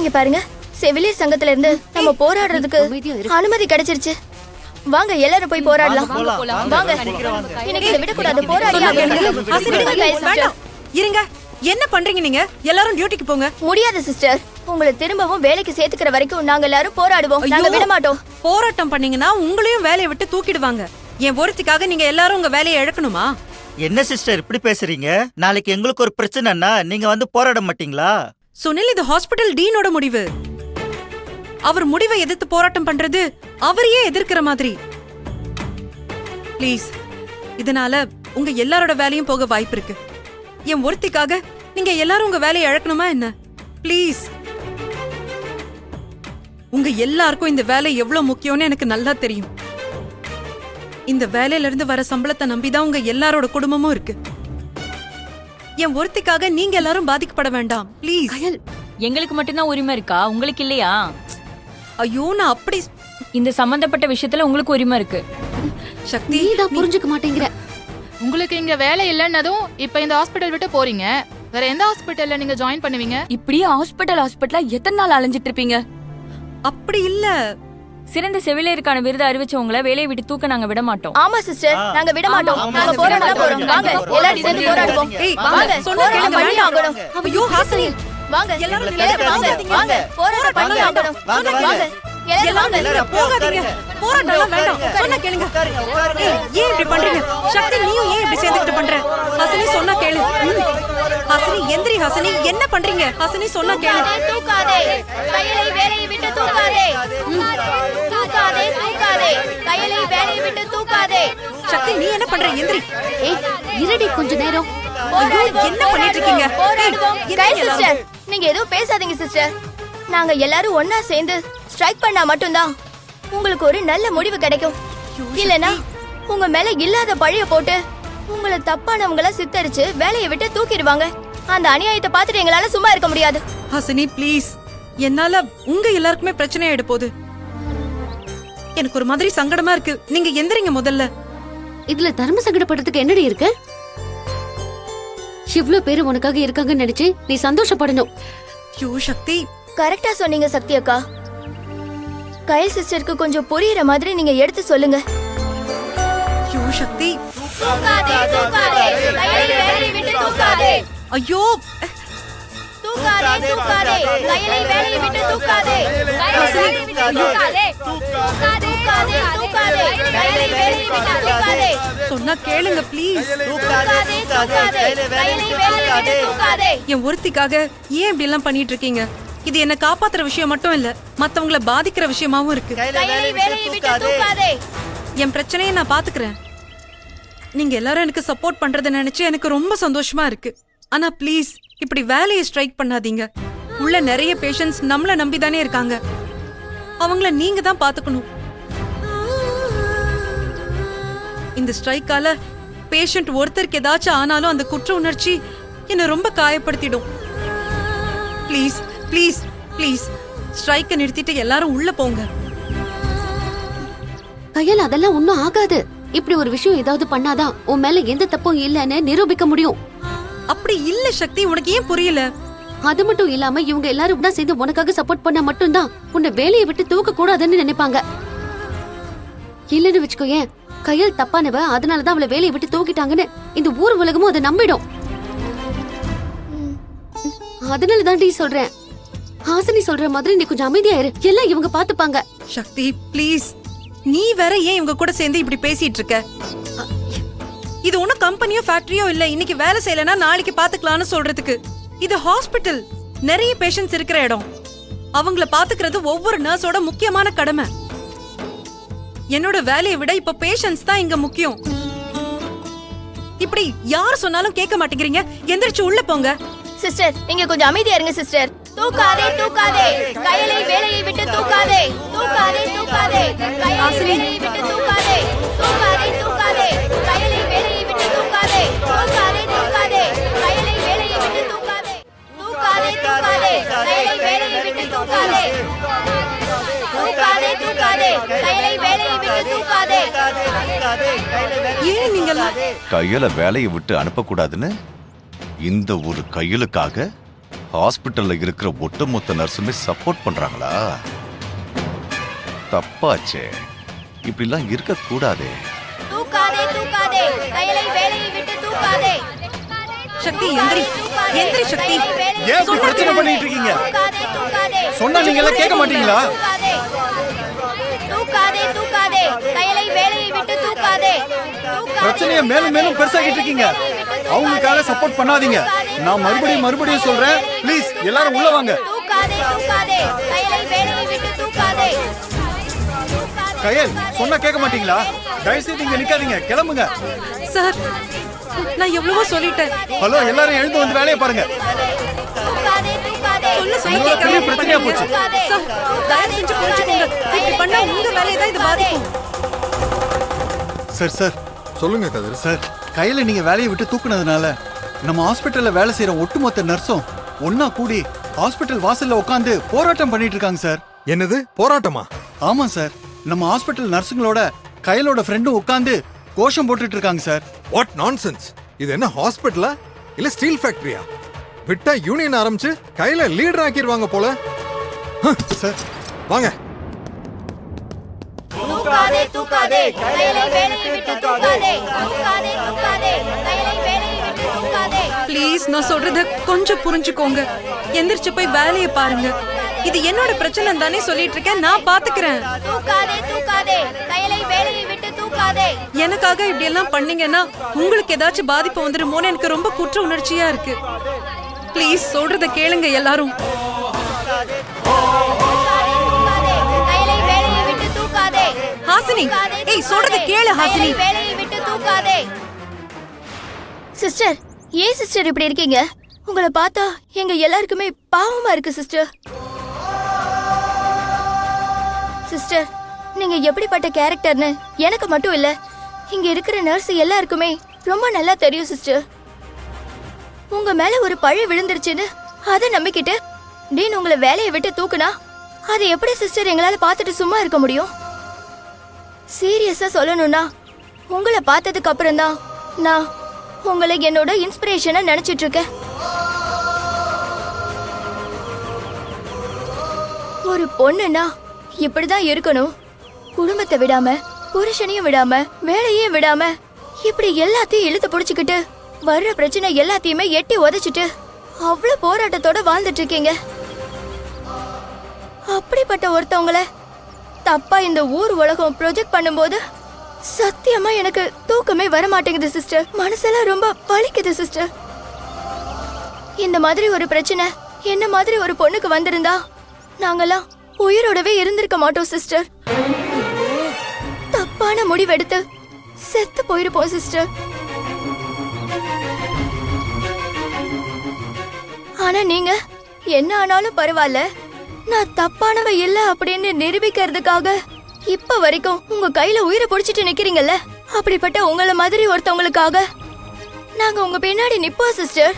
இங்க பாருங்க, செவிலியர் சங்கத்துல இருந்து நம்ம போராடுறதுக்கு அனுமதி கிடைச்சிருச்சு. வாங்க எல்லாரும் போய் போராடலாம். வாங்க, இன்னைக்கு இதை விடக்கூடாது, போராடி. இருங்க, என்ன பண்றீங்க நீங்க? எல்லாரும் டியூட்டிக்கு போங்க. முடியாது சிஸ்டர், உங்களை திரும்பவும் வேலைக்கு சேர்த்துக்கிற வரைக்கும் நாங்க எல்லாரும் போராடுவோம். நாங்க விட மாட்டோம். போராட்டம் பண்ணீங்கன்னா உங்களையும் வேலையை விட்டு தூக்கிடுவாங்க. என் ஒருத்திக்காக நீங்க எல்லாரும் உங்க வேலையை இழக்கணுமா? என்ன சிஸ்டர் இப்படி பேசுறீங்க? நாளைக்கு எங்களுக்கு ஒரு பிரச்சனைன்னா நீங்க வந்து போராட மாட்டீங்களா? சுனில், இது ஹாஸ்பிடல் டீனோட முடிவு. அவர் முடிவை எதிர்த்து போராட்டம் பண்றது அவரையே எதிர்க்கிற மாதிரி. ப்ளீஸ், இதனால உங்க எல்லாரோட வேலையும் போக வாய்ப்பு இருக்கு. என் ஒருத்திக்காக நீங்க எல்லாரும் உங்க வேலையை இழக்கணுமா என்ன? ப்ளீஸ். உங்க எல்லாருக்கும் இந்த வேலை எவ்வளவு முக்கியம்னு எனக்கு நல்லா தெரியும். இந்த வேலையில இருந்து வர சம்பளத்தை நம்பிதான் உங்க எல்லாரோட குடும்பமும் இருக்கு. என் ஒருத்திக்காக நீங்க எல்லாரும் பாதிக்கப்பட வேண்டாம். ப்ளீஸ். எங்களுக்கு மட்டும்தான் உரிமை இருக்கா, உங்களுக்கு இல்லையா? ஐயோ, நான் அப்படி இந்த சம்பந்தப்பட்ட விஷயத்துல உங்களுக்கு உரிமை இருக்கு. சக்தி, நீதான் புரிஞ்சுக்க மாட்டேங்கிற. உங்களுக்கு இங்க வேலை இல்லைன்னதும் இப்ப இந்த ஹாஸ்பிடல் விட்டு போறீங்க. வேற எந்த ஹாஸ்பிடல்ல நீங்க ஜாயின் பண்ணுவீங்க? இப்படியே ஹாஸ்பிட்டலா எத்தனை நாள் அலைஞ்சிட்டு இருப்பீங்க? அப்படி இல்ல. சிறந்த செவிலியருக்கான விருது அறிவிச்சவங்களை வேலையை விட்டு தூக்க நாங்க விட மாட்டோம். ஆமா சிஸ்டர், நாங்க விட மாட்டோம். நாங்க போராட போறோம். வாங்க எல்லாரும் சேர்ந்து போராடுவோம். வாங்க, சொன்னா பண்ணி ஆகணும். ஐயோ ஹாசினி, வாங்க எல்லாரும் வாங்க, போராட பண்ணி ஆகணும். வாங்க எல்லாரும் போகாதீங்க. போராட்டம் வேண்டாம். சொன்னா கேளுங்க. ஏன் இப்படி பண்றீங்க? சக்தி, நீயும் ஏன் இப்படி சேர்ந்துட்டு பண்ற? ஹாசினி, சொன்னா கேளு. ஹாசினி, எந்திரி. ஹாசினி, என்ன பண்றீங்க? ஹாசினி, சொன்னா கேளு. தூக்காதே, கையை வேலையை விட்டு தூக்காதே. தூக்காதே, தூக்காதே, கையை வேலையை விட்டு தூக்காதே. சக்தி, நீ என்ன பண்ற? எந்திரி. இருடி கொஞ்ச நேரம். என்ன பண்ணிட்டு இருக்கீங்க? சிஸ்டர், நீங்க எதுவும் பேசாதீங்க சிஸ்டர். நாங்க எல்லாரும் ஒன்னா சேர்ந்து ஸ்ட்ரைக் பண்ணா மட்டும்தான் உங்களுக்கு ஒரு நல்ல முடிவு கிடைக்கும். இல்லனா உங்க மேல இல்லாத பழிய போட்டு உங்களை தப்பானவங்கள சித்தரிச்சு வேலையை விட்டு தூக்கிடுவாங்க. அந்த அநியாயத்தை பார்த்துட்டு எங்களால சும்மா இருக்க முடியாது. ஹாசினி, ப்ளீஸ். என்னால உங்க எல்லாருக்குமே பிரச்சனை ஆயிட போகுது. எனக்கு ஒரு மாதிரி சங்கடமா இருக்கு. நீங்க எந்திரிங்க முதல்ல. இதுல தர்ம சங்கடப்படுறதுக்கு என்னடி இருக்கு? இவ்ளோ பேரு உனக்காக இருக்காங்கன்னு நினைச்சு நீ சந்தோஷப்படணும். ஐயோ சக்தி, கரெக்டா சொன்னீங்க சக்தி அக்கா. கயல் சிஸ்டருக்கு கொஞ்சம் புரியுற மாதிரி நீங்க எடுத்து சொல்லுங்க. ஐயோ சக்தி, தூக்காதே, தூக்காதே, கையை வேலையை விட்டு தூக்காதே. ஐயோ, தூக்காதே, தூக்காதே, கையை வேலையை விட்டு தூக்காதே. தூக்காதே, தூக்காதே, தூக்காதே, கையை வேலையை விட்டு தூக்காதே. சொன்னா கேளுங்க ப்ளீஸ். தூக்காதே, தூக்காதே, கையை வேலையை விட்டு தூக்காதே. என் ஒருத்திக்காக ஏன் இப்படி எல்லாம் பண்ணிட்டு இருக்கீங்க? இது என்ன காப்பாத்துற விஷயம் மட்டும் இல்ல, மத்தவங்கள பாதிக்கிற விஷயமாவும் இருக்கு. கையை வேலையை விட்டு தூக்காதே. என் பிரச்சனையை நான் பாத்துக்கிறேன். நீங்க எல்லாரும் எனக்கு சப்போர்ட் பண்றத நினைச்சு எனக்கு ரொம்ப சந்தோஷமா இருக்கு. ஆனா ப்ளீஸ், இப்படி வேலையை ஸ்ட்ரைக் பண்ணாதீங்க. உள்ள நிறைய பேஷண்ட்ஸ் நம்மள நம்பிதானே இருக்காங்க. அவங்கள நீங்க தான் பாத்துக்கணும். இந்த ஸ்ட்ரைக்கால பேஷண்ட் ஒருத்தருக்கு ஏதாச்சும் ஆனாலும் அந்த குற்ற உணர்ச்சி என்ன ரொம்ப காயப்படுத்திடும். ப்ளீஸ் ப்ளீஸ் ப்ளீஸ், ஸ்ட்ரைக்கை நிறுத்திட்டு எல்லாரும் உள்ள போங்க. கையால அதெல்லாம் ஒண்ணும் ஆகாது. இப்படி ஒரு விஷயம் ஏதாவது பண்ணாதான் உன் மேல எந்த தப்பும் இல்லன்னு நிரூபிக்க முடியும். அப்படி இல்ல சக்தி, உனக்கு ஏன் புரியல? அது மட்டும் இல்லாம இவங்க எல்லாரும் தான் சேர்ந்து உனக்காக சப்போர்ட் பண்ணா மட்டும்தான் உன்னை வேலையை விட்டு தூக்க கூடாதுன்னு நினைப்பாங்க. இல்லன்னு வச்சுக்கோயேன், கையால் தப்பானவ, அதனாலதான் அவளை வேலையை விட்டு தூக்கிட்டாங்கன்னு இந்த ஊர் உலகமும் அதை நம்பிடும். அதனாலதான் டி சொல்றேன், ஹாசினி சொல்ற மாதிரி நீ கொஞ்சம் அமைதியா இரு. எல்லாம் இவங்க பாத்துப்பாங்க. சக்தி ப்ளீஸ், நீ வேற ஏன் இவங்க கூட சேர்ந்து இப்படி பேசிட்டு இருக்க? இது ஒன்னும் கம்பெனியோ ஃபேக்டரியோ இல்ல இன்னைக்கு வேலை செய்யலனா நாளைக்கு பாத்துக்கலாம்னு சொல்றதுக்கு. இது ஹாஸ்பிட்டல், நிறைய பேஷண்ட்ஸ் இருக்கிற இடம். அவங்கள பாத்துக்கிறது ஒவ்வொரு நர்ஸோட முக்கியமான கடமை. என்னோட வேலையை விட இப்ப பேஷண்ட்ஸ் தான் இங்க முக்கியம். இப்படி யார் சொன்னாலும் கேட்க மாட்டேங்கிறீங்க. எந்திரிச்சு உள்ள போங்க. சிஸ்டர், நீங்க கொஞ்சம் அமைதியா இருங்க சிஸ்டர். தூக்காதே, தூக்காதே, கையை வேலையை விட்டு தூக்காதே. தூக்காதே, தூக்காதே, கையை வேலையை விட்டு தூக்காதே. தூக்காதே, தூக்காதே, கையை வேலையை விட்டு தூக்காதே. தூக்காதே, தூக்காதே, கையை வேலையை விட்டு தூக்காதே. தூக்காதே, தூக்காதே, கையை வேலையை விட்டு தூக்காதே. தூக்காதே, தூக்காதே, கையை வேலையை விட்டு தூக்காதே. ஏன் நீங்க கையில வேலையை விட்டு அனுப்ப கூடாதுன்னு இந்த ஒரு கையலுக்காக ஹாஸ்பிட்டல்ல இருக்கிற ஒட்டுமொத்த நர்ஸுமே சப்போர்ட் பண்றாங்களா? தப்பாச்சே, இப்படிலாம் இருக்க கூடாதே. தூக்காதே தூக்காதே கையலை வேலையை விட்டு தூக்காதே. சக்தி எந்திரி, எந்திரி சக்தி. ஏன் இப்படி பிரச்சனை பண்ணிட்டு இருக்கீங்க? தூக்காதே தூக்காதே சொன்னா நீங்க எல்லாம் கேட்க மாட்டீங்களா? தூக்காதே தூக்காதே தூக்காதே கையலை வேலையை விட்டு தூக்காதே. பிரச்சனையை மேலும் மேலும் பெருசாக்கிட்டு இருக்கீங்க. அவங்களுக்காக சப்போர்ட் பண்ணாதீங்க. நான் மறுபடியும் சொல்றேன், ப்ளீஸ் எல்லாரும் உள்ள வாங்க. தூக்காதே தூக்காதே கையலை வேலையை விட்டு தூக்காதே. கயல் சொன்னா கேட்க மாட்டீங்களா? தயவுசெய்து இங்க நிக்காதீங்க, கிளம்புங்க. சார், நான் எவ்வளவோ சொல்லிட்டேன். ஹலோ, எல்லாரும் எழுந்து வந்து வேலையை பாருங்க. தூக்காதே தூக்காதே சொல்ல இதோட பெரிய கேட்காம பிரச்சனையா போச்சு. சார், தயவு செஞ்சு புரிஞ்சுக்கோங்க. இப்படி பண்ணா உங்க வேலையை தான் இது பாதிக்கும். சார் சொல்லுங்க கதிர். சார், கையில நீங்க வேலையை விட்டு தூக்குனதுனால நம்ம ஹாஸ்பிட்டல்ல வேலை செய்யற ஒட்டுமொத்த நர்ஸும் ஒன்னா கூடி ஹாஸ்பிட்டல் வாசல்ல உட்காந்து போராட்டம் பண்ணிட்டு இருக்காங்க சார். என்னது போராட்டமா? ஆமா சார், நம்ம ஹாஸ்பிட்டல் நர்ஸுங்களோட கையிலோட ஃப்ரெண்டும் உட்காந்து கோஷம் போட்டுட்டு இருக்காங்க சார். What nonsense! இது என்ன ஹாஸ்பிட்டலா இல்ல ஸ்டீல் ஃபேக்டரியா? விட்டா யூனியன் ஆரம்பிச்சு கையில லீடர் ஆக்கிடுவாங்க போல. சார் வாங்க. தூக்காதே தூக்காதே கையலை வேலையை விட்டு தூக்காதே. தூக்காதே தூக்காதே கையலை வேலையை விட்டு தூக்காதே. ப்ளீஸ், நான் சொல்றத கொஞ்சம் புரிஞ்சுக்கோங்க. எந்திரிச்சு போய் வேலையை பாருங்க. இது என்னோட பிரச்சனை தானே சொல்லிட்டு இருக்கேன், நான் பாத்துக்கிறேன். தூக்காதே தூக்காதே கையலை வேலையை விட்டு தூக்காதே. எனக்காக இப்படி எல்லாம் பண்ணீங்கன்னா உங்களுக்கு ஏதாச்சும் பாதிப்பு வந்துருமோன்னு எனக்கு ரொம்ப குற்ற உணர்ச்சியா இருக்கு. ப்ளீஸ், சொல்றத கேளுங்க எல்லாரும். தூக்காதே தூக்காதே கையலை வேலையை விட்டு தூக்காதே. ஹாசினி, ஏய் சொல்றத கேளு ஹாசினி. கையலை வேலையை விட்டு தூக்காதே. சிஸ்டர், ஏன் சிஸ்டர் இப்படி இருக்கீங்க? உங்களை பார்த்தா எங்க எல்லாருக்குமே பாவமா இருக்கு சிஸ்டர். சிஸ்டர், நீங்க எப்படிப்பட்ட கேரக்டர்னு எனக்கு மட்டும் இல்ல, இங்க இருக்கிற நர்ஸ் எல்லாருக்குமே ரொம்ப நல்லா தெரியும் சிஸ்டர். உங்க மேல ஒரு பழி விழுந்துருச்சுன்னு அதை நம்பிக்கிட்டு டீன் உங்களை வேலையை விட்டு தூக்குனா அதை எப்படி சிஸ்டர் எங்களால பார்த்துட்டு சும்மா இருக்க முடியும்? சீரியஸா சொல்லணும்னா உங்களை பார்த்ததுக்கு அப்புறம் தான் நான் உங்களை என்னோட இன்ஸ்பிரேஷனா நினைச்சிட்டு இருக்கேன். ஒரு பொண்ணுன்னா இப்படிதான் இருக்கணும். குடும்பத்தை விடாம, புருஷனையும் விடாம, வேலையும் விடாம, இப்படி எல்லாத்தையும் இழுத்து புடிச்சுக்கிட்டு வர்ற பிரச்சனை எல்லாத்தையுமே எட்டி உதைச்சிட்டு அவ்வளவு போராட்டத்தோட வாழ்ந்துட்டு இருக்கீங்க. அப்படிப்பட்ட ஒருத்தவங்கள தப்பா இந்த ஊர் உலகம் ப்ரொஜெக்ட் பண்ணும்போது சத்தியமா எனக்கு தூக்கமே வர மாட்டேங்குது சிஸ்டர். மனசெல்லாம் ரொம்ப வலிக்குது சிஸ்டர். இந்த மாதிரி ஒரு பிரச்சனை என்ன மாதிரி ஒரு பொண்ணுக்கு வந்திருந்தா நாங்கெல்லாம் உயிரோடவே இருந்திருக்க மாட்டோம் சிஸ்டர். தப்பான முடிவெடுத்து செத்து போயிருப்போம் சிஸ்டர். ஆனா நீங்க என்ன ஆனாலும் பரவாயில்ல, நான் தப்பானவ இல்ல அப்படின்னு நிரூபிக்கிறதுக்காக இப்ப வரைக்கும் உங்க கையில உயிரை பிடிச்சிட்டு நிக்கிறீங்கல்ல, அப்படிப்பட்ட உங்கள மாதிரி ஒருத்தவங்களுக்காக நாங்க உங்க பின்னாடி நிப்போம் சிஸ்டர்.